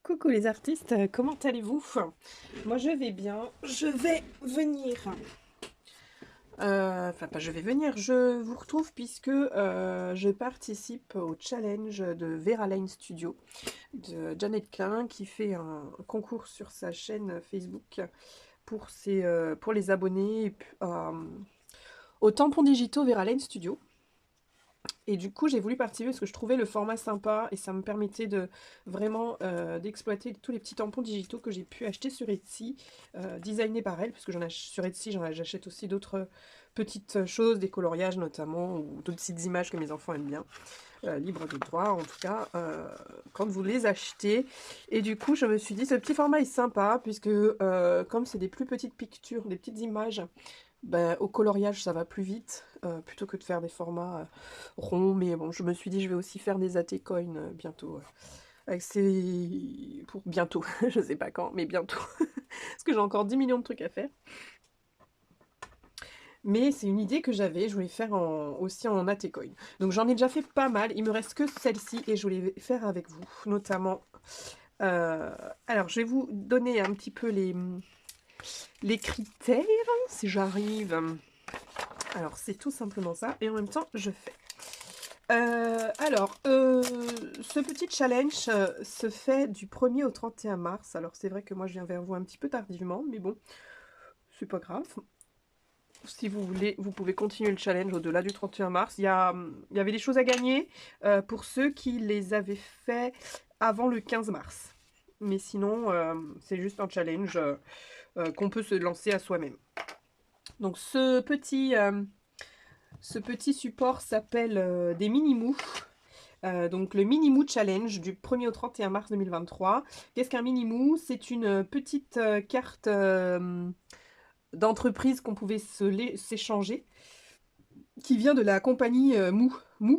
Coucou les artistes, comment allez-vous? Moi je vais bien, je vais venir. Enfin pas je vais venir, je vous retrouve puisque je participe au challenge de Vera Lane Studio de Janet Klein qui fait un concours sur sa chaîne Facebook pour les abonnés aux tampons digitaux Vera Lane Studio. Et du coup, j'ai voulu participer parce que je trouvais le format sympa et ça me permettait de vraiment d'exploiter tous les petits tampons digitaux que j'ai pu acheter sur Etsy, designés par elle, parce que sur Etsy, j'achète aussi d'autres petites choses, des coloriages notamment, ou d'autres petites images que mes enfants aiment bien, libre de droit en tout cas, quand vous les achetez. Et du coup, je me suis dit, ce petit format est sympa, puisque comme c'est des plus petites pictures, des petites images, ben, au coloriage, ça va plus vite, plutôt que de faire des formats ronds. Mais bon, je me suis dit, je vais aussi faire des AT coins bientôt. Avec pour bientôt, je sais pas quand, mais bientôt. Parce que j'ai encore 10 millions de trucs à faire. Mais c'est une idée que j'avais, je voulais faire aussi en AT coin. Donc j'en ai déjà fait pas mal, il me reste que celle-ci et je voulais faire avec vous, notamment. Euh, alors, je vais vous donner un petit peu les critères, si j'arrive. Alors, c'est tout simplement ça. Et en même temps, je fais. Ce petit challenge se fait du 1er au 31 mars. Alors, c'est vrai que moi, je viens vers vous un petit peu tardivement, mais bon, c'est pas grave. Si vous voulez, vous pouvez continuer le challenge au-delà du 31 mars. Il y avait des choses à gagner pour ceux qui les avaient fait avant le 15 mars. Mais sinon, c'est juste un challenge qu'on peut se lancer à soi-même. Donc, ce petit support s'appelle des mini-mous. Donc le mini-mou challenge du 1er au 31 mars 2023. Qu'est-ce qu'un mini-mou? C'est une petite carte d'entreprise qu'on pouvait s'échanger, qui vient de la compagnie Mou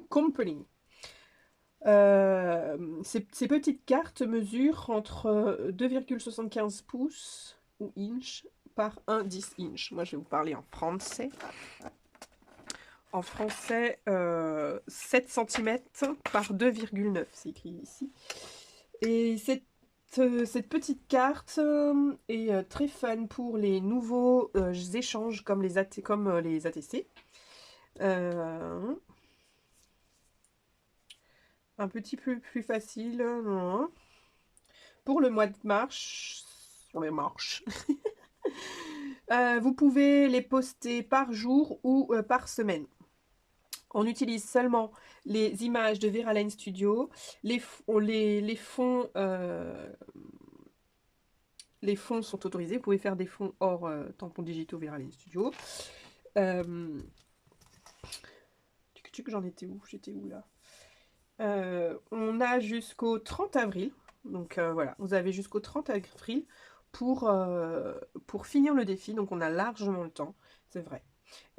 Company. Ces petites cartes mesurent entre 2,75 pouces ou inch par 1,10 inch. Moi je vais vous parler en français. En français, 7 cm par 2,9, c'est écrit ici. Et cette petite carte est très fun pour les nouveaux échanges comme les ATC. Euh, un petit peu plus facile. Pour le mois de mars, sur les marches. Vous pouvez les poster par jour ou par semaine. On utilise seulement les images de Vera Lane Studio, les fonds. Les fonds sont autorisés. Vous pouvez faire des fonds hors tampons digitaux Vera Lane Studio. J'en étais où? J'étais où là? On a jusqu'au 30 avril. Donc voilà, vous avez jusqu'au 30 avril pour finir le défi. Donc on a largement le temps, c'est vrai.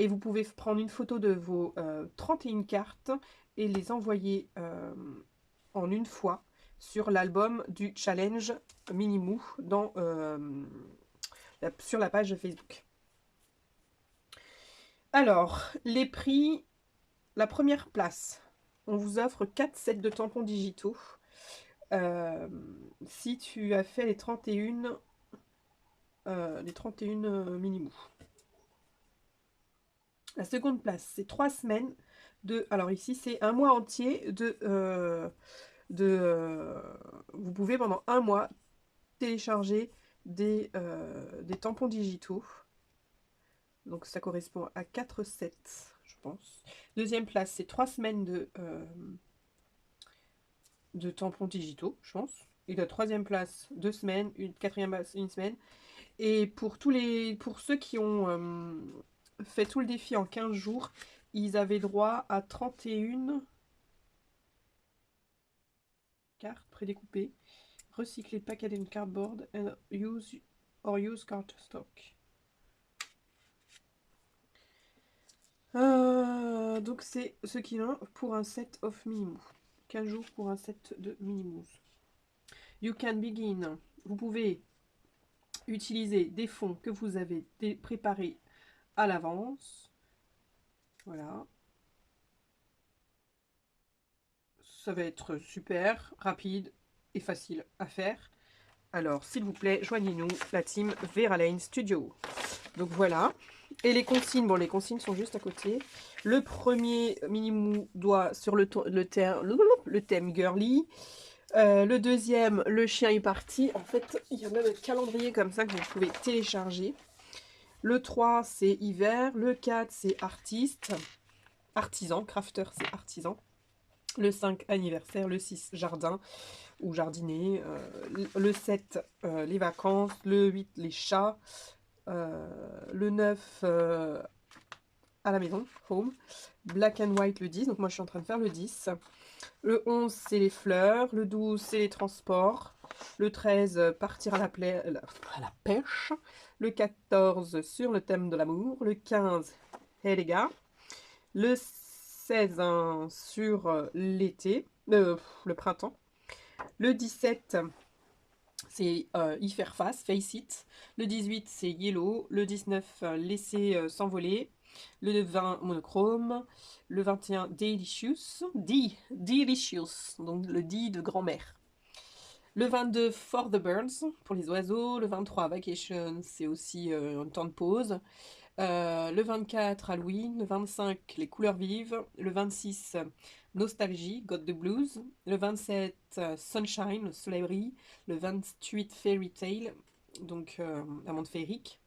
Et vous pouvez prendre une photo de vos 31 cartes et les envoyer en une fois sur l'album du challenge Minimou sur la page Facebook. Alors, les prix, la première place, on vous offre 4 sets de tampons digitaux. Si tu as fait les 31 Minimou. La seconde place, c'est 3 semaines de... Alors ici, c'est un mois entier vous pouvez pendant un mois télécharger des tampons digitaux. Donc ça correspond à 4 sets, je pense. Deuxième place, c'est 3 semaines de tampons digitaux, je pense. Et la troisième place, 2 semaines. Une quatrième place, 1 semaine. Et pour ceux qui ont fait tout le défi en 15 jours, ils avaient droit à 31 cartes prédécoupées. Recycler packaged in cardboard and use cardstock. Donc c'est ce qu'il a pour un set of Minimous. 15 jours pour un set de Minimous. You can begin. Vous pouvez utiliser des fonds que vous avez préparés à l'avance. Voilà. Ça va être super, rapide et facile à faire. Alors, s'il vous plaît, joignez-nous, la team Vera Lane Studio. Donc voilà. Et les consignes, bon, les consignes sont juste à côté. Le premier mini-mou doit sur le thème girly. Le deuxième, le chien est parti. En fait, il y a même un calendrier comme ça que vous pouvez télécharger. Le 3, c'est hiver. Le 4, c'est artiste. Artisan, crafter, c'est artisan. Le 5, anniversaire. Le 6, jardin ou jardiner. Le 7, les vacances. Le 8, les chats. Le 9, à la maison, home. Black and white, le 10. Donc moi, je suis en train de faire le 10. Le 11, c'est les fleurs. Le 12, c'est les transports. Le 13, partir à la pêche. Le 14, sur le thème de l'amour. Le 15, hey les gars. Le 16, sur l'été. Le printemps. Le 17, c'est y faire face, face it. Le 18, c'est yellow. Le 19, laisser s'envoler. Le 20, monochrome. Le 21, delicious. Delicious. Donc le D de grand-mère. Le 22, for the birds, pour les oiseaux. Le 23, vacation, c'est aussi un temps de pause. Le 24, Halloween. Le 25, les couleurs vives. Le 26, nostalgie, got the blues. Le 27, sunshine, le soleil brille. Le 28, fairy tale, donc un monde féerique.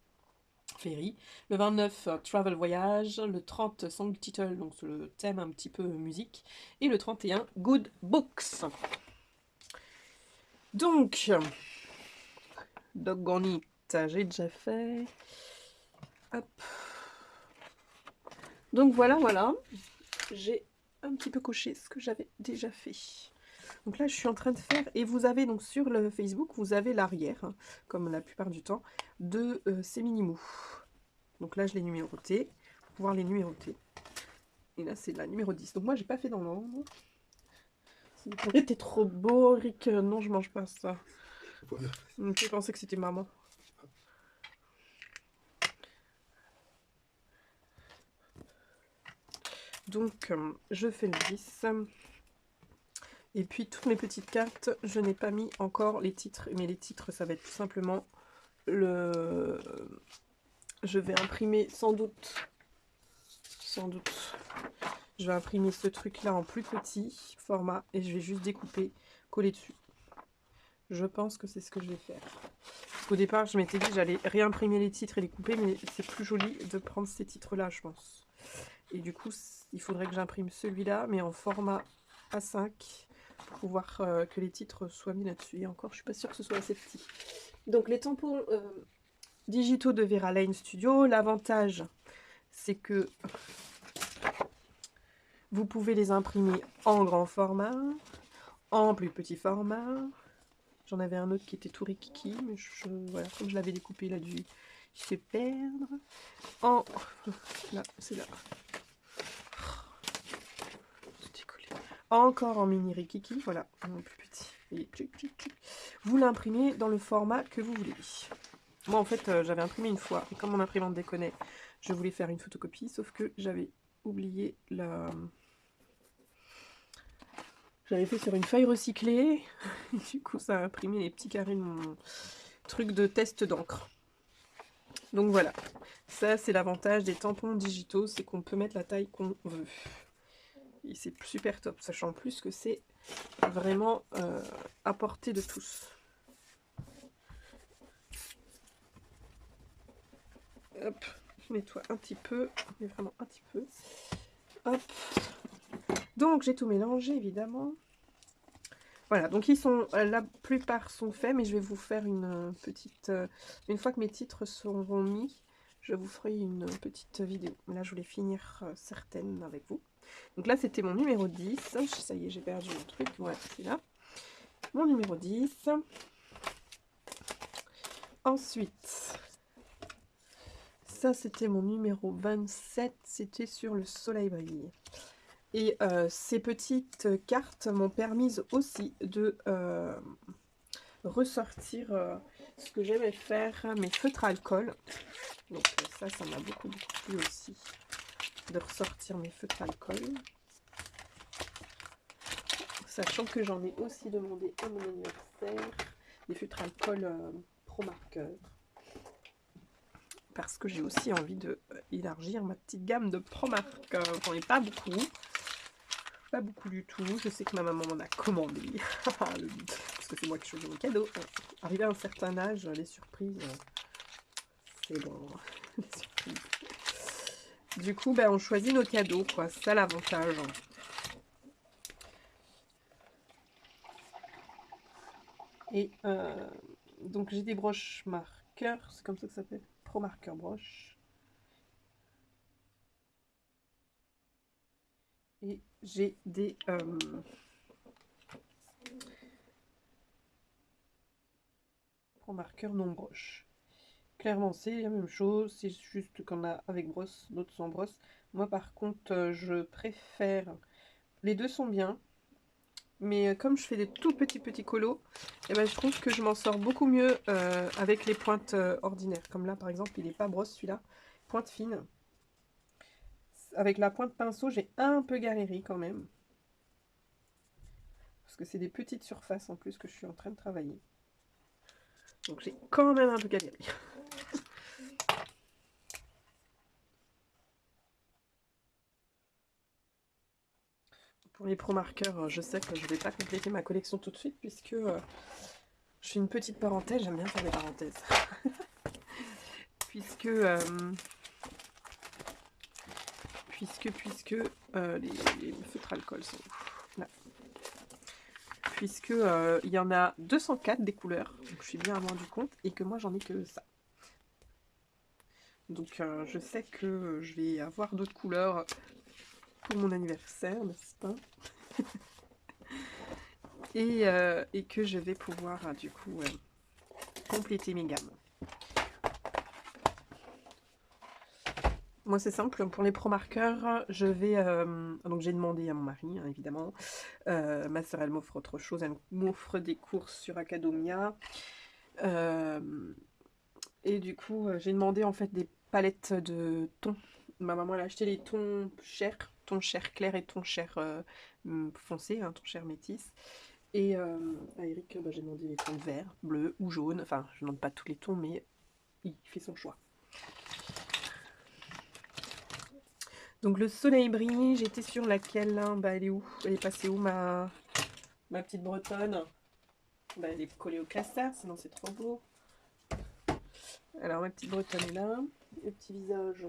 Féerie. Le 29, travel voyage. Le 30, song title, donc le thème un petit peu musique. Et le 31, good books. Donc, doggone it, j'ai déjà fait. Hop. Donc voilà. J'ai un petit peu coché ce que j'avais déjà fait. Donc là, je suis en train de faire, et vous avez donc sur le Facebook, vous avez l'arrière, hein, comme la plupart du temps, de ces mini-mous. Donc là, je l'ai numéroté, pour pouvoir les numéroter. Et là, c'est la numéro 10. Donc moi, j'ai pas fait dans l'ordre. C'était trop beau, Rick. Non, je mange pas ça. Je pensais que c'était maman. Donc, je fais le 10. Et puis, toutes mes petites cartes, je n'ai pas mis encore les titres. Mais les titres, ça va être tout simplement le... Je vais imprimer sans doute. Je vais imprimer ce truc-là en plus petit format. Et je vais juste découper, coller dessus. Je pense que c'est ce que je vais faire. Parce qu'au départ, je m'étais dit que j'allais réimprimer les titres et les couper. Mais c'est plus joli de prendre ces titres-là, je pense. Et du coup, il faudrait que j'imprime celui-là, mais en format A5, pour pouvoir que les titres soient mis là-dessus. Et encore, je suis pas sûre que ce soit assez petit. Donc, les tampons digitaux de Vera Lane Studio, l'avantage, c'est que vous pouvez les imprimer en grand format, en plus petit format. J'en avais un autre qui était tout rikiki, mais voilà, comme je l'avais découpé, il a dû se perdre. Là, c'est là. Encore en mini rikiki, voilà, un plus petit. Et vous l'imprimez dans le format que vous voulez. Moi, en fait, j'avais imprimé une fois, et comme mon imprimante déconnait, je voulais faire une photocopie, sauf que j'avais oublié la... J'avais fait sur une feuille recyclée, et du coup, ça a imprimé les petits carrés de mon truc de test d'encre. Donc voilà, ça, c'est l'avantage des tampons digitaux, c'est qu'on peut mettre la taille qu'on veut. Et c'est super top, sachant en plus que c'est vraiment à portée de tous. Hop, je nettoie un petit peu, mais vraiment un petit peu. Hop. Donc j'ai tout mélangé évidemment. Voilà, donc ils sont, la plupart sont faits, mais je vais vous faire une petite... une fois que mes titres seront mis, je vous ferai une petite vidéo. Là, je voulais finir certaines avec vous. Donc là, c'était mon numéro 10. Ça y est, j'ai perdu le truc. Voilà, c'est là. Mon numéro 10. Ensuite, ça, c'était mon numéro 27. C'était sur le soleil brille. Et ces petites cartes m'ont permis aussi de ressortir ce que j'aimais faire, mes feutres à alcool. Donc ça m'a beaucoup plu aussi, de ressortir mes feutres à alcool. Sachant que j'en ai aussi demandé à mon anniversaire. des feutres alcool Pro Marker. Parce que j'ai aussi envie de élargir ma petite gamme de Pro Marker. J'en ai pas beaucoup. Pas beaucoup du tout. Je sais que ma maman m'en a commandé. Parce que c'est moi qui choisis mon cadeau. Arrivé à un certain âge, les surprises, c'est bon. Les surprises. Du coup, ben, on choisit nos cadeaux, quoi. C'est ça l'avantage. Et donc j'ai des broches marqueurs, c'est comme ça que ça s'appelle, Pro Marker broche. Et j'ai des Pro Marker non broche. Clairement, c'est la même chose, c'est juste qu'on a avec brosse, d'autres sans brosse. Moi, par contre, je préfère. Les deux sont bien, mais comme je fais des tout petits colos, et ben, je trouve que je m'en sors beaucoup mieux avec les pointes ordinaires. Comme là, par exemple, il n'est pas brosse celui-là, pointe fine. Avec la pointe pinceau, j'ai un peu galéré quand même. Parce que c'est des petites surfaces en plus que je suis en train de travailler. Donc j'ai quand même un peu galéré. Pour les pro marqueurs, je sais que je ne vais pas compléter ma collection tout de suite puisque je fais une petite parenthèse. J'aime bien faire des parenthèses. puisque les feutres alcool sont là. Puisque il y en a 204 des couleurs, donc je suis bien rendu compte, et que moi j'en ai que ça. Donc je sais que je vais avoir d'autres couleurs pour mon anniversaire, n'est-ce pas? et que je vais pouvoir du coup compléter mes gammes. Moi c'est simple, pour les pro marqueurs, je vais donc j'ai demandé à mon mari hein, évidemment. Ma soeur elle m'offre autre chose, elle m'offre des courses sur Academia. Et du coup j'ai demandé en fait des palettes de tons. Ma maman elle a acheté les tons chair clair et tons chair foncé, hein, tons chair métis. Et à Eric, j'ai demandé les tons vert, bleu ou jaune. Enfin, je ne demande pas tous les tons, mais il fait son choix. Donc le soleil brille, j'étais sur laquelle hein, bah, elle est où? Elle est passée où ma petite bretonne? Bah, elle est collée au classeur, sinon c'est trop beau. Alors ma petite bretonne est là, le petit visage.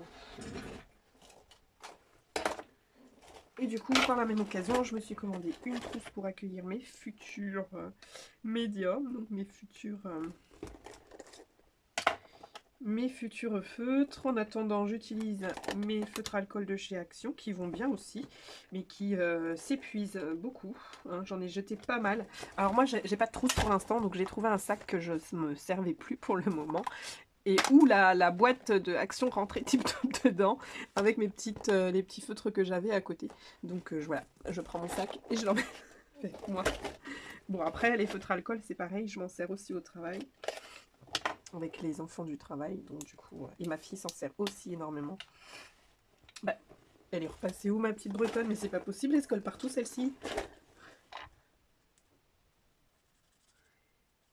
Et du coup, par la même occasion, je me suis commandé une trousse pour accueillir mes futurs médiums, donc mes futurs feutres. En attendant, j'utilise mes feutres alcool de chez Action qui vont bien aussi, mais qui s'épuisent beaucoup. Hein, j'en ai jeté pas mal. Alors moi, j'ai pas de trousse pour l'instant, donc j'ai trouvé un sac que je me servais plus pour le moment. Et où la boîte de Action rentrait tip-top dedans, avec les petits feutres que j'avais à côté. Donc voilà, je prends mon sac et je l'emmène avec moi. Bon après, les feutres alcool, c'est pareil, je m'en sers aussi au travail avec les enfants du travail, donc du coup, et ma fille s'en sert aussi énormément. Bah, elle est repassée où ma petite bretonne? Mais c'est pas possible, elle se colle partout celle-ci.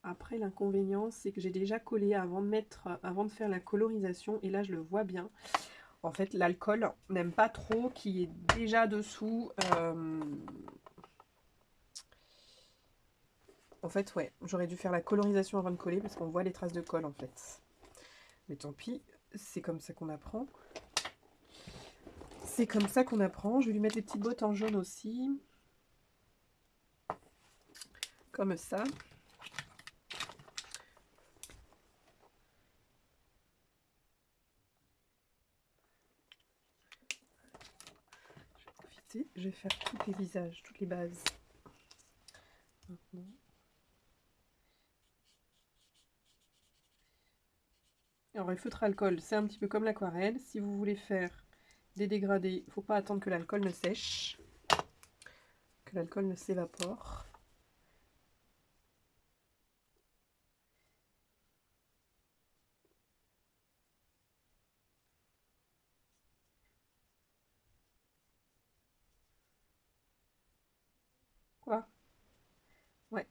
Après, l'inconvénient, c'est que j'ai déjà collé avant de faire la colorisation, et là je le vois bien. En fait, l'alcool n'aime pas trop qu'il y ait déjà dessous. En fait, ouais, j'aurais dû faire la colorisation avant de coller parce qu'on voit les traces de colle en fait. Mais tant pis, c'est comme ça qu'on apprend. C'est comme ça qu'on apprend. Je vais lui mettre des petites bottes en jaune aussi. Comme ça. Je vais profiter. Je vais faire tous les visages, toutes les bases. Maintenant. Alors les feutres alcool, c'est un petit peu comme l'aquarelle. Si vous voulez faire des dégradés, il ne faut pas attendre que l'alcool ne sèche, que l'alcool ne s'évapore. Quoi? Ouais.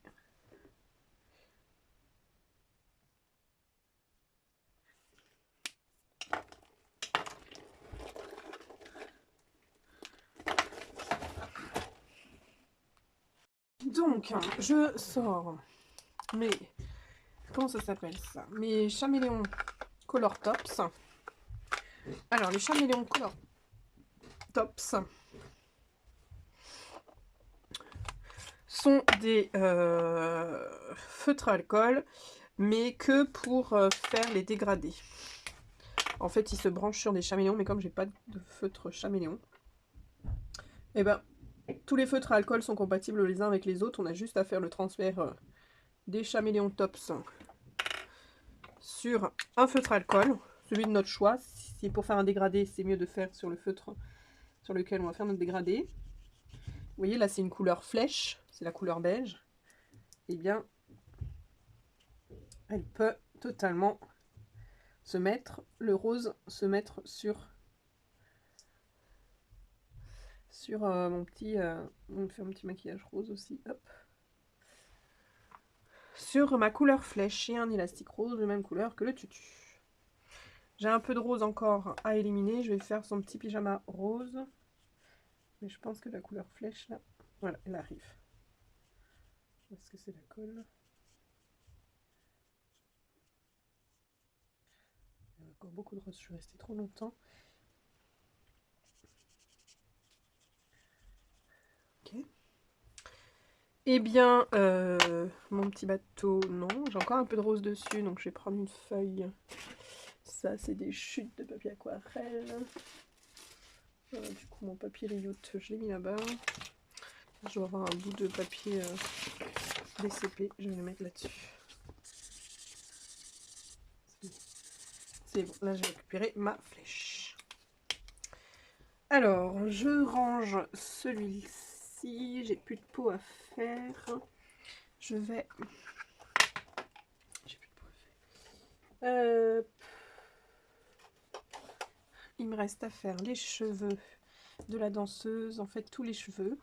Donc, je sors mes... Comment ça s'appelle ça? Mes Chaméléons Color Tops. Alors, les Chaméléons Color Tops sont des feutres à alcool, mais que pour faire les dégradés. En fait, ils se branchent sur des chaméléons, mais comme j'ai pas de feutre chaméléon, et ben tous les feutres à alcool sont compatibles les uns avec les autres. On a juste à faire le transfert des Chaméléons Tops sur un feutre à alcool, celui de notre choix. Si c'est pour faire un dégradé, c'est mieux de faire sur le feutre sur lequel on va faire notre dégradé. Vous voyez, là, c'est une couleur flèche, c'est la couleur beige. Eh bien, elle peut totalement se mettre, le rose, se mettre sur mon petit, on fait un petit maquillage rose aussi, hop. Sur ma couleur flèche et un élastique rose de même couleur que le tutu. J'ai un peu de rose encore à éliminer, je vais faire son petit pyjama rose. Mais je pense que la couleur flèche, là, voilà, elle arrive. Est-ce que c'est la colle? Il y a encore beaucoup de rose, je suis restée trop longtemps. Ok. Eh bien, mon petit bateau, non. J'ai encore un peu de rose dessus, donc je vais prendre une feuille. Ça, c'est des chutes de papier aquarelle. Du coup, mon papier layout, je l'ai mis là-bas. Je dois avoir un bout de papier DCP, je vais le mettre là-dessus. C'est bon, là j'ai récupéré ma flèche. Alors, je range celui-ci. J'ai plus de pot à faire. Je vais... J'ai plus de pot à faire. Il me reste à faire les cheveux de la danseuse. En fait, tous les cheveux.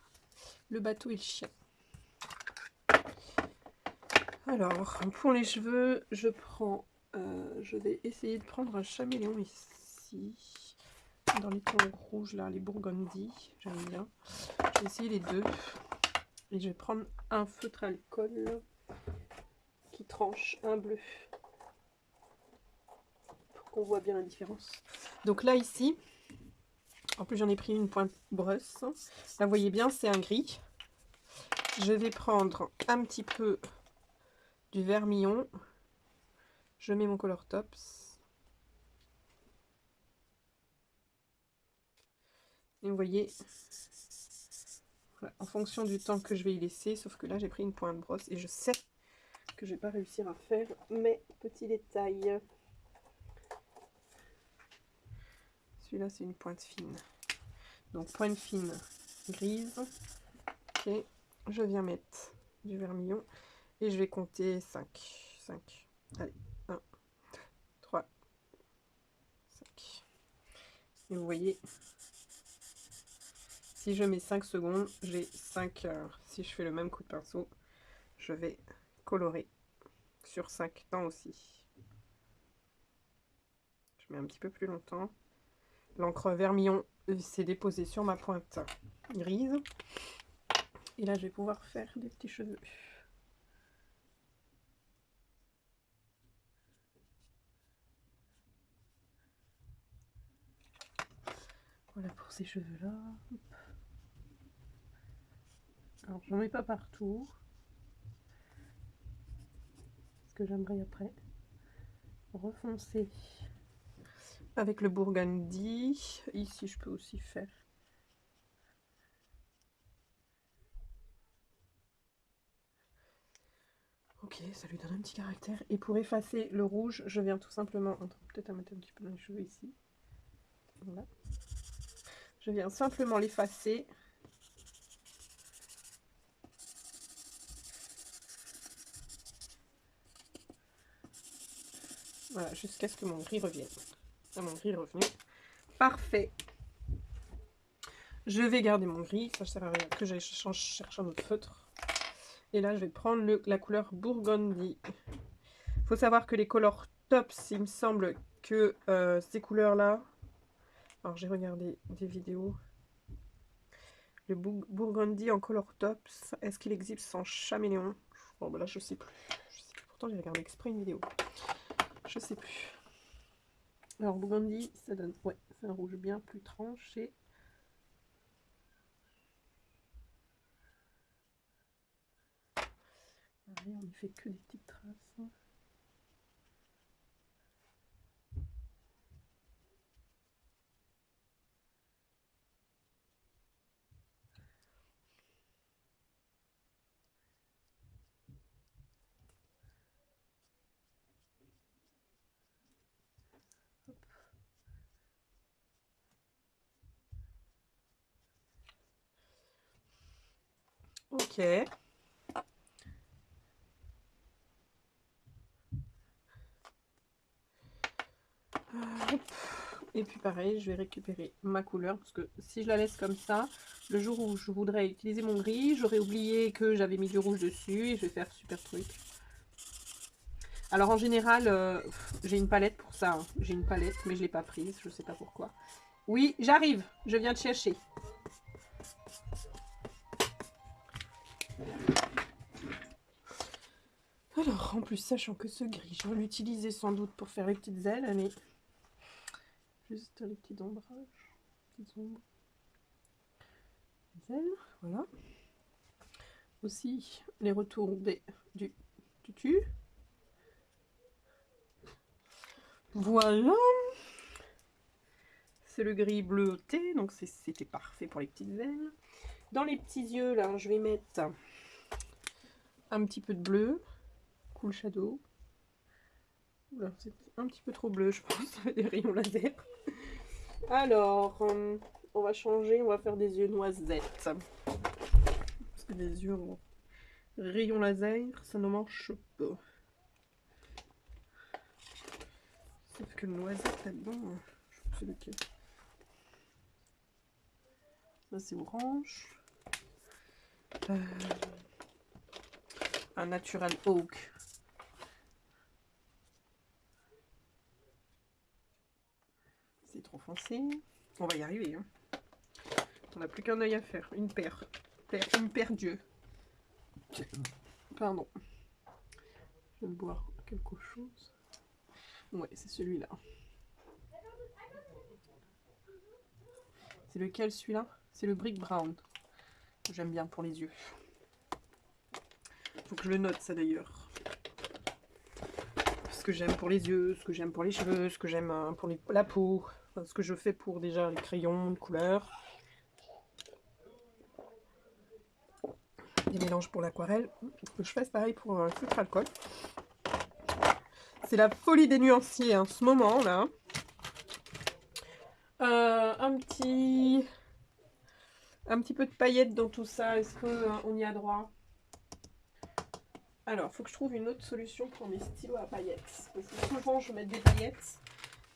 Le bateau et le chien. Alors, pour les cheveux, je prends... je vais essayer de prendre un chaméléon ici. Dans les tons rouges, là, les burgundy. J'aime bien. Je vais essayer les deux. Et je vais prendre un feutre alcool qui tranche un bleu. Pour qu'on voit bien la différence. Donc là, ici, en plus j'en ai pris une pointe brosse. Là, vous voyez bien, c'est un gris. Je vais prendre un petit peu du vermillon. Je mets mon color tops. Et vous voyez, voilà, en fonction du temps que je vais y laisser, sauf que là j'ai pris une pointe brosse et je sais que je vais pas réussir à faire mes petits détails. Celui-là c'est une pointe fine. Donc pointe fine grise. Ok, je viens mettre du vermillon et je vais compter 5. Allez, 1, 2, 3, 5. Et vous voyez, si je mets 5 secondes, j'ai 5. Si je fais le même coup de pinceau, je vais colorer sur 5 temps aussi. Je mets un petit peu plus longtemps. L'encre vermillon s'est déposée sur ma pointe grise. Et là, je vais pouvoir faire des petits cheveux. Voilà pour ces cheveux-là. Alors, j'en mets pas partout. Parce que j'aimerais après refoncer avec le burgundy. Ici, je peux aussi faire. Ok, ça lui donne un petit caractère. Et pour effacer le rouge, je viens tout simplement... Peut-être à mettre un petit peu dans les cheveux ici. Voilà. Je viens simplement l'effacer. Voilà, jusqu'à ce que mon gris revienne. Ah, mon gris est revenu. Parfait. Je vais garder mon gris. Ça ne sert à rien que j'aille chercher un autre feutre. Et là, je vais prendre la couleur burgundy. Il faut savoir que les color tops, il me semble que ces couleurs-là... Alors, j'ai regardé des vidéos. Le Burgundy en Color Tops, est-ce qu'il existe sans Caméléon? Bon, bah là, je sais plus. Je sais plus. Pourtant, j'ai regardé exprès une vidéo. Je sais plus. Alors, Burgundy, ça donne... Ouais, c'est un rouge bien plus tranché. Allez, on ne fait que des petites traces. Ok. Et puis pareil, je vais récupérer ma couleur, parce que si je la laisse comme ça, le jour où je voudrais utiliser mon gris, j'aurais oublié que j'avais mis du rouge dessus, et je vais faire super truc. Alors en général, j'ai une palette pour ça, hein. J'ai une palette, mais je ne l'ai pas prise, je ne sais pas pourquoi. Oui, j'arrive, je viens de chercher. Alors, en plus, sachant que ce gris, je vais l'utiliser sans doute pour faire les petites ailes, allez. Juste les petits ombrages, petites ombres. Les ailes, voilà. Aussi, les retours du tutu. Voilà. C'est le gris bleuté, donc c'était parfait pour les petites ailes. Dans les petits yeux, là, je vais mettre un petit peu de bleu. Cool Shadow. C'est un petit peu trop bleu, je pense, des rayons laser. Alors, on va changer, on va faire des yeux noisettes. Parce que des yeux en rayons laser, ça ne marche pas. Sauf que le noisette là-dedans, je sais lequel. Là, c'est orange. Un Natural Oak. C'est trop foncé. On va y arriver. Hein. On n'a plus qu'un œil à faire. Une paire. Une paire d'yeux. Pardon. Je viens de boire quelque chose. Ouais, c'est celui-là. C'est lequel celui-là? C'est le Brick Brown. J'aime bien pour les yeux. Faut que je le note ça d'ailleurs. Ce que j'aime pour les yeux, ce que j'aime pour les cheveux, ce que j'aime pour la peau. Enfin, ce que je fais pour déjà les crayons de couleur. Des mélanges pour l'aquarelle. Que je fasse pareil pour un feutre alcool. C'est la folie des nuanciers en ce moment là. Un petit peu de paillettes dans tout ça. Est-ce qu'on y a droit? Alors, il faut que je trouve une autre solution pour mes stylos à paillettes. Parce que souvent, je mets des paillettes.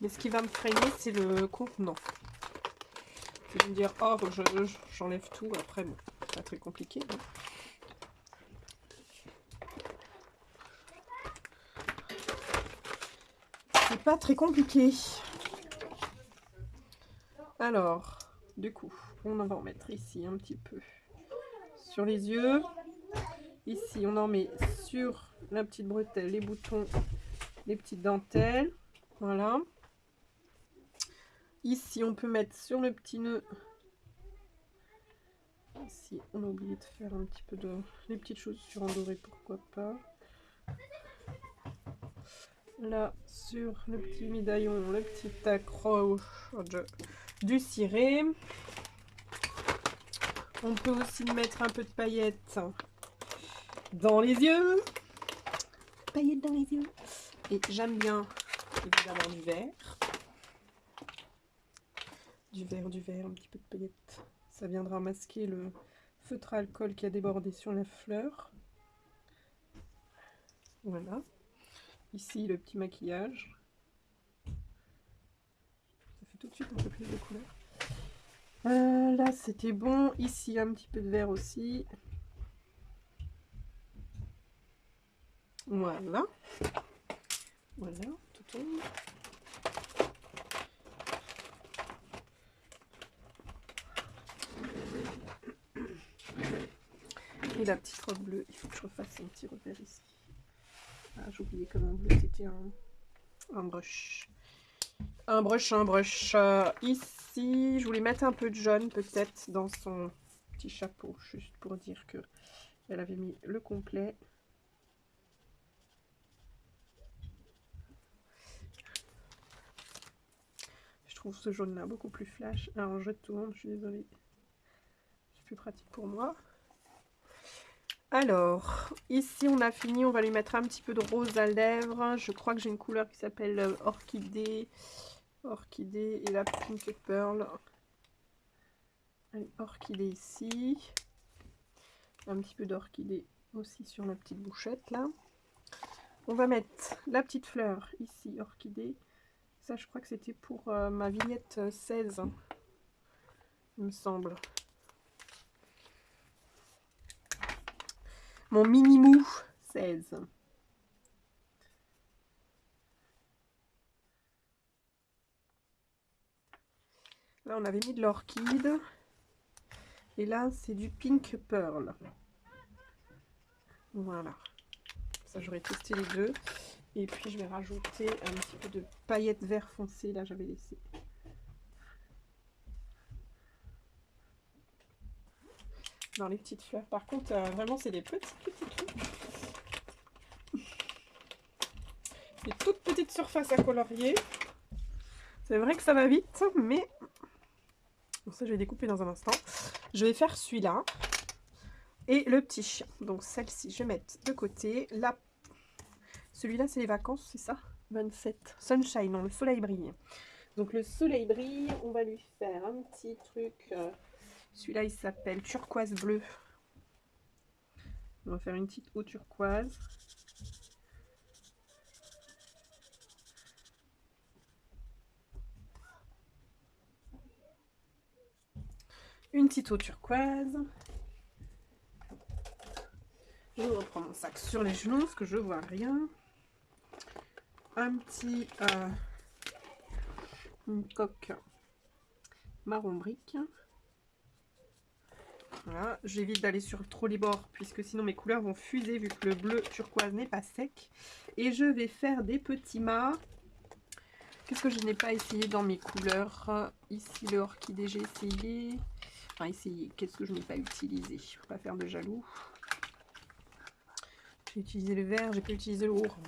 Mais ce qui va me freiner, c'est le contenant. Je vais me dire, oh, j'enlève tout. Après, bon, c'est pas très compliqué. Hein. C'est pas très compliqué. Alors, du coup, on va en mettre ici un petit peu sur les yeux. Ici, on en met sur la petite bretelle, les boutons, les petites dentelles. Voilà. Ici, on peut mettre sur le petit nœud. Ici, on a oublié de faire un petit peu de... les petites chaussures en doré, pourquoi pas. Là, sur le petit médaillon, le petit accroche du ciré. On peut aussi mettre un peu de paillettes dans les yeux. Paillettes dans les yeux. Et j'aime bien, évidemment, du vert. Du vert, un petit peu de paillettes. Ça viendra masquer le feutre à alcool qui a débordé sur la fleur. Voilà. Ici, le petit maquillage. Ça fait tout de suite un peu plus de couleur. Là, c'était bon. Ici, un petit peu de vert aussi. Voilà. Voilà, tout tombe. pris la petite robe bleue. Il faut que je refasse un petit repère ici. Ah, j'ai oublié que mon bleu c'était un brush. Un brush. Ici, je voulais mettre un peu de jaune peut-être dans son petit chapeau, juste pour dire que elle avait mis le complet. Je trouve ce jaune là beaucoup plus flash. Alors je tourne, je suis désolée. C'est plus pratique pour moi. Alors, ici on a fini, on va lui mettre un petit peu de rose à lèvres. Je crois que j'ai une couleur qui s'appelle Orchidée. Orchidée et la Pink Pearl. Allez, orchidée ici. Un petit peu d'orchidée aussi sur la petite bouchette là. On va mettre la petite fleur ici, orchidée. Ça, je crois que c'était pour ma vignette 16, il me semble. Mon mini mou 16. Là, on avait mis de l'orchide. Et là, c'est du Pink Pearl. Voilà. Ça, j'aurais testé les deux. Et puis, je vais rajouter un petit peu de paillettes vert foncé. Là, j'avais laissé. Dans les petites fleurs. Par contre, vraiment, c'est des petits trucs. Des toutes petites surfaces à colorier. C'est vrai que ça va vite, mais... Bon, ça, je vais découper dans un instant. Je vais faire celui-là. Et le petit chien. Donc, celle-ci, je vais mettre de côté. Là, celui-là, c'est les vacances, c'est ça? 27. Sunshine, non, le soleil brille. Donc, le soleil brille, on va lui faire un petit truc. Celui-là, il s'appelle turquoise bleu. On va faire une petite eau turquoise. Une petite eau turquoise. Je reprends mon sac sur les genoux parce que je vois rien. Un petit une coque marron brique. Voilà, j'évite d'aller sur trop les bords puisque sinon mes couleurs vont fuser vu que le bleu turquoise n'est pas sec. Et je vais faire des petits mâts. Qu'est-ce que je n'ai pas essayé dans mes couleurs? Ici le orchidée, j'ai essayé. Enfin essayé, qu'est-ce que je n'ai pas utilisé? Je ne peux pas faire de jaloux. J'ai utilisé le vert, j'ai pas utilisé le orange.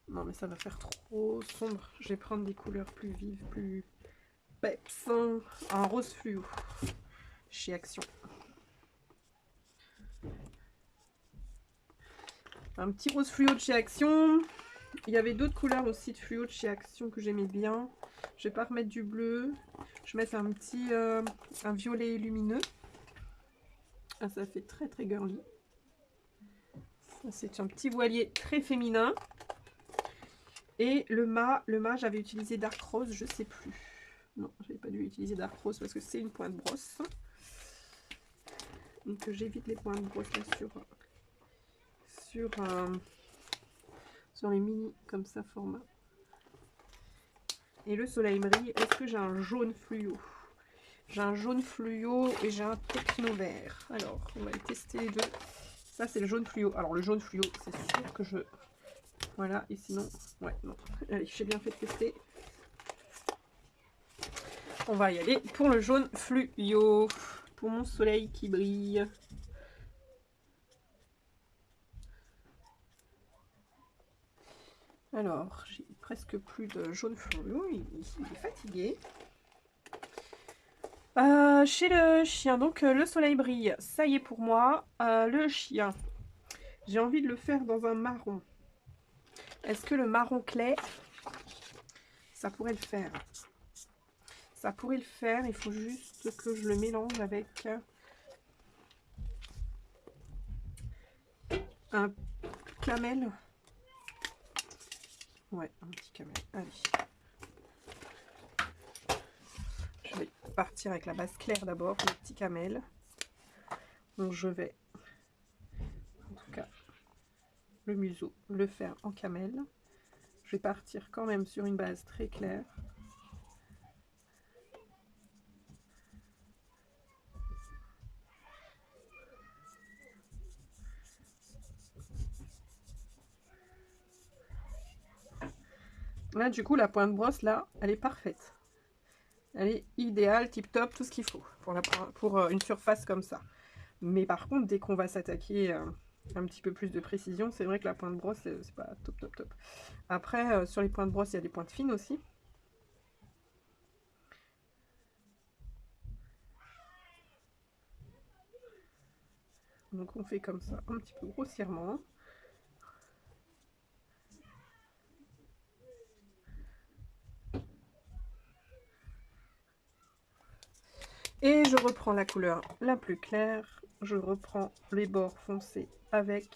Non mais ça va faire trop sombre. Je vais prendre des couleurs plus vives, plus peps. Un rose fluo chez Action. Un petit rose fluo de chez Action. Il y avait d'autres couleurs aussi de fluo de chez Action que j'aimais bien. Je vais pas remettre du bleu. Je vais mettre un petit un violet lumineux. Ah, ça fait très très girly. C'est un petit voilier très féminin. Et le mât j'avais utilisé Dark Rose, je sais plus. Non, j'avais pas dû utiliser Dark Rose parce que c'est une pointe brosse. Donc j'évite les pointes brosse là sur les mini comme ça format. Et le soleil brille, est-ce que j'ai un jaune fluo? J'ai un jaune fluo et j'ai un techno vert. Alors, on va tester les deux. Ça, c'est le jaune fluo. Alors, le jaune fluo, c'est sûr que je... Voilà, et sinon... Ouais, non. Allez, j'ai bien fait de tester. On va y aller pour le jaune fluo. Pour mon soleil qui brille. Alors, j'ai presque plus de jaune fluo. Il est fatigué. Chez le chien, donc le soleil brille, ça y est pour moi. Le chien, j'ai envie de le faire dans un marron. Est-ce que le marron clair, ça pourrait le faire? Ça pourrait le faire, il faut juste que je le mélange avec un camel. Ouais, un petit camel. Allez. Je vais partir avec la base claire d'abord, le petit camel. Donc je vais, en tout cas, le museau, le faire en camel. Je vais partir quand même sur une base très claire. Là, du coup, la pointe brosse, là, elle est parfaite. Elle est idéale, tip top, tout ce qu'il faut pour une surface comme ça. Mais par contre, dès qu'on va s'attaquer un petit peu plus de précision, c'est vrai que la pointe brosse, c'est pas top, top, top. Après, sur les pointes brosse, il y a des pointes fines aussi. Donc on fait comme ça, un petit peu grossièrement. Et je reprends la couleur la plus claire. Je reprends les bords foncés avec.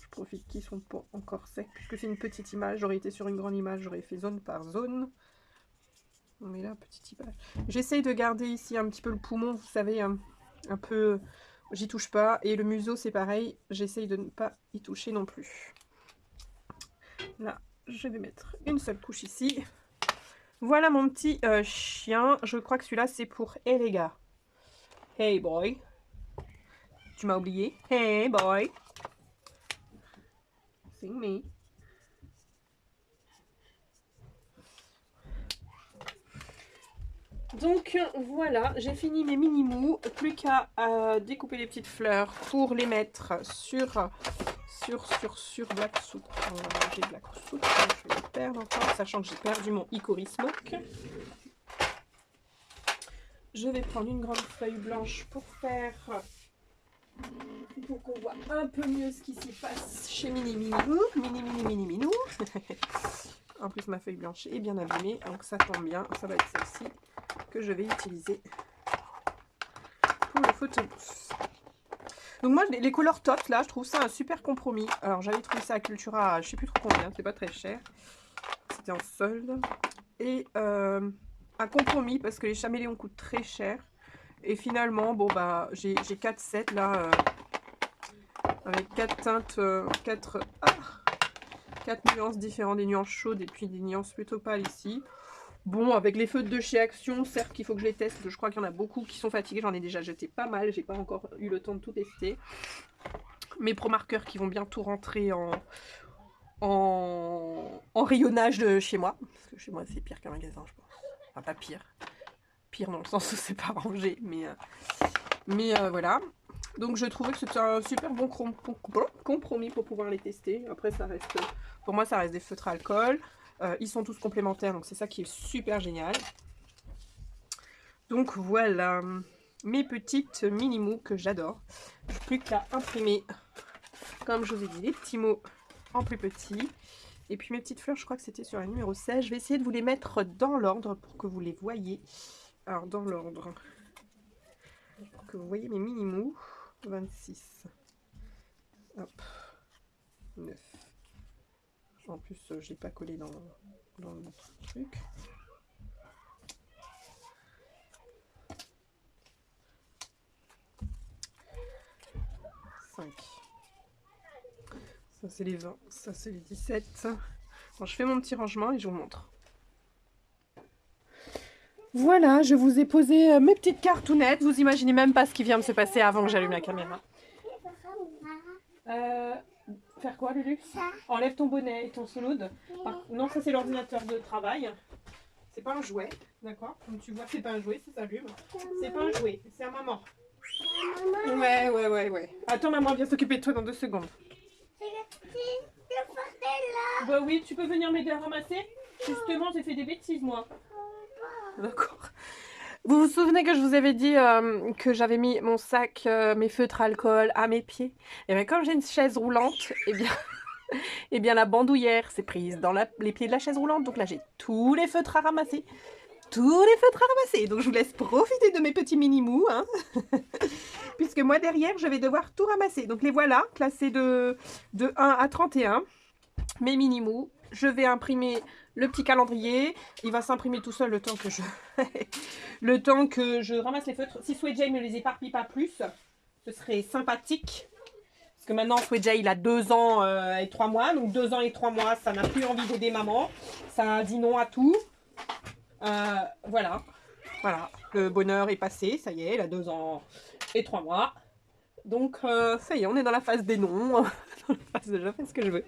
Je profite qu'ils sont pas encore secs, puisque c'est une petite image. J'aurais été sur une grande image, j'aurais fait zone par zone. Mais là, petite image. J'essaye de garder ici un petit peu le poumon, vous savez, un peu... J'y touche pas. Et le museau, c'est pareil. J'essaye de ne pas y toucher non plus. Là, je vais mettre une seule couche ici. Voilà mon petit chien. Je crois que celui-là, c'est pour Hey les gars. Hey boy. Tu m'as oublié. Hey boy. C'est me. Donc voilà, j'ai fini mes mini mous. Plus qu'à découper les petites fleurs pour les mettre sur Black Soup. J'ai Black Soup, je vais le perdre encore, sachant que j'ai perdu mon Hickory Smoke. Je vais prendre une grande feuille blanche pour qu'on voit un peu mieux ce qui s'y passe chez Mini Minou. En plus, ma feuille blanche est bien abîmée, donc ça tombe bien. Ça va être celle-ci que je vais utiliser pour le photobooth. Donc moi, les couleurs Tot, là, je trouve ça un super compromis. Alors, j'avais trouvé ça à Cultura, je sais plus trop combien, c'est pas très cher. C'était en solde. Et un compromis, parce que les caméléons coûtent très cher. Et finalement, bon, bah, j'ai 4 sets, là, avec 4 teintes, 4 nuances différentes, des nuances chaudes et puis des nuances plutôt pâles ici. Bon, avec les feutres de chez Action, certes qu'il faut que je les teste, je crois qu'il y en a beaucoup qui sont fatigués, j'en ai déjà jeté pas mal, j'ai pas encore eu le temps de tout tester. Mes pro marqueurs qui vont bientôt rentrer en rayonnage de chez moi, parce que chez moi c'est pire qu'un magasin je pense, enfin pas pire, pire dans le sens où c'est pas rangé, mais voilà. Donc je trouvais que c'était un super bon compromis pour pouvoir les tester. Après ça reste, pour moi ça reste des feutres à alcool. Ils sont tous complémentaires, donc c'est ça qui est super génial. Donc voilà, mes petites mini-mots que j'adore. Plus qu'à imprimer, comme je vous ai dit, les petits mots en plus petits. Et puis mes petites fleurs, je crois que c'était sur la numéro 16. Je vais essayer de vous les mettre dans l'ordre pour que vous les voyez. Alors dans l'ordre, pour que vous voyez mes mini-mots. 26. Hop. 9. En plus, je l'ai pas collé dans notre truc. 5. Ça, c'est les 20. Ça, c'est les 17. Bon, je fais mon petit rangement et je vous montre. Voilà, je vous ai posé mes petites cartounettes. Vous imaginez même pas ce qui vient de se passer avant que j'allume la caméra. Faire quoi, Lulu? Enlève ton bonnet et ton soloud. Non, ça c'est l'ordinateur de travail. C'est pas un jouet, d'accord? Comme tu vois, c'est pas un jouet, ça s'allume. C'est pas un jouet, c'est à maman. Ouais. Attends, maman vient s'occuper de toi dans 2 secondes. Bah oui, tu peux venir m'aider à ramasser? Justement, j'ai fait des bêtises, moi. D'accord. Vous vous souvenez que je vous avais dit que j'avais mis mon sac, mes feutres alcool à mes pieds? Et bien comme j'ai une chaise roulante, et bien la bandoulière s'est prise dans les pieds de la chaise roulante. Donc là j'ai tous les feutres à ramasser. Donc je vous laisse profiter de mes petits mini-mous. Hein. Puisque moi derrière je vais devoir tout ramasser. Donc les voilà, classés de 1 à 31. Mes mini-mous. Je vais imprimer le petit calendrier. Il va s'imprimer tout seul le temps que je ramasse les feutres. Si Sweetjay ne les éparpille pas plus, ce serait sympathique. Parce que maintenant Sweetjay il a 2 ans et 3 mois. Donc 2 ans et 3 mois, ça n'a plus envie d'aider maman. Ça dit non à tout. Voilà. Le bonheur est passé. Ça y est, il a 2 ans et 3 mois. Donc ça y est, on est dans la phase des noms. Je fais ce que je veux.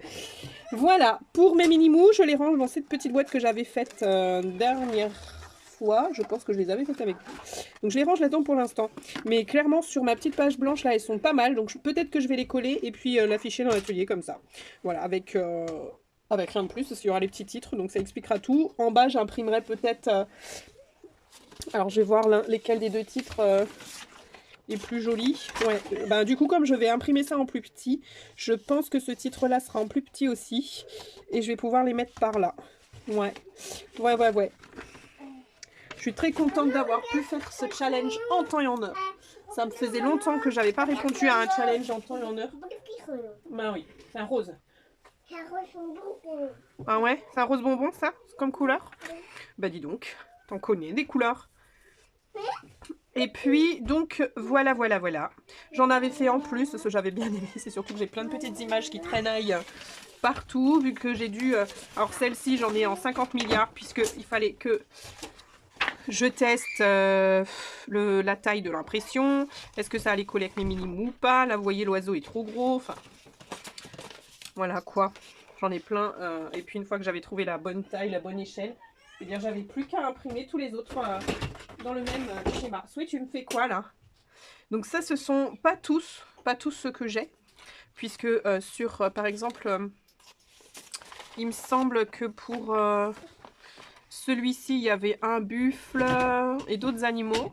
Voilà, pour mes mini-mous, je les range dans cette petite boîte que j'avais faite dernière fois. Je pense que je les avais faites avec vous. Donc je les range là-dedans pour l'instant. Mais clairement, sur ma petite page blanche, là, elles sont pas mal. Donc peut-être que je vais les coller et puis l'afficher dans l'atelier comme ça. Voilà, avec rien de plus, parce qu'il y aura les petits titres. Donc ça expliquera tout. En bas, j'imprimerai peut-être... alors je vais voir lesquels des deux titres... les plus jolis. Ouais, ben, du coup, comme je vais imprimer ça en plus petit, je pense que ce titre-là sera en plus petit aussi. Et je vais pouvoir les mettre par là. Ouais, ouais. Je suis très contente d'avoir pu faire ce challenge en temps et en heure. Ça me faisait longtemps que j'avais pas répondu à un challenge en temps et en heure. Ben oui, c'est un rose. C'est un rose bonbon. Ah ouais, c'est un rose bonbon ça, comme couleur? Bah dis donc, t'en connais des couleurs. Et puis, donc, voilà. J'en avais fait en plus, parce que j'avais bien aimé. C'est surtout que j'ai plein de petites images qui traînaillent partout, vu que j'ai dû... alors, celle-ci, j'en ai en 50 milliards, puisqu'il fallait que je teste la taille de l'impression. Est-ce que ça allait coller avec mes mini-mous ou pas? Là, vous voyez, l'oiseau est trop gros. Enfin, voilà, quoi. J'en ai plein. Et puis, une fois que j'avais trouvé la bonne taille, la bonne échelle, eh bien, j'avais plus qu'à imprimer tous les autres... dans le même schéma. Sweet, tu me fais quoi là? Donc ça, ce sont pas tous ceux que j'ai, puisque par exemple, il me semble que pour celui-ci, il y avait un buffle et d'autres animaux.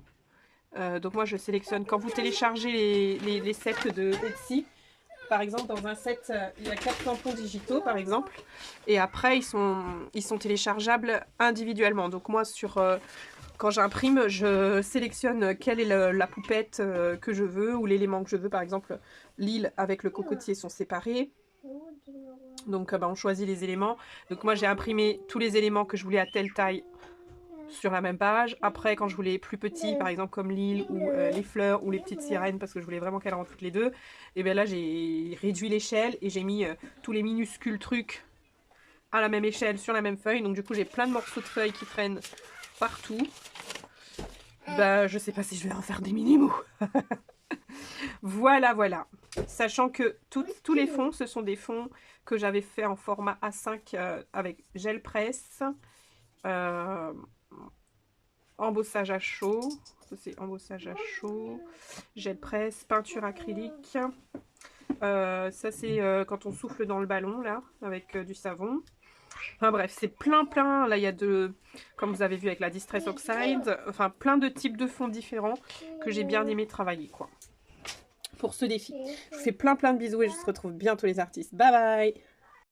Donc moi, je sélectionne. Quand vous téléchargez les sets de Etsy, par exemple, dans un set, il y a 4 tampons digitaux, par exemple. Et après, ils sont téléchargeables individuellement. Donc moi, quand j'imprime, je sélectionne quelle est la poupette que je veux ou l'élément que je veux. Par exemple, l'île avec le cocotier sont séparés. Donc on choisit les éléments. Donc moi, j'ai imprimé tous les éléments que je voulais à telle taille sur la même page. Après, quand je voulais plus petit, par exemple comme l'île ou les fleurs ou les petites sirènes, parce que je voulais vraiment qu'elles rentrent toutes les deux, et bien là, j'ai réduit l'échelle et j'ai mis tous les minuscules trucs à la même échelle sur la même feuille. Donc du coup, j'ai plein de morceaux de feuilles qui traînent partout. Bah, je sais pas si je vais en faire des mini-mous. Voilà. Sachant que tous les fonds, ce sont des fonds que j'avais fait en format A5 avec gel presse, embossage à chaud, ça c'est embossage à chaud, gel presse, peinture acrylique. Ça c'est quand on souffle dans le ballon là, avec du savon. Enfin bref, c'est plein. Là, il y a comme vous avez vu avec la Distress Oxide, enfin plein de types de fonds différents que j'ai bien aimé travailler, quoi. Pour ce défi. Je vous fais plein de bisous et je se retrouve bientôt les artistes. Bye bye!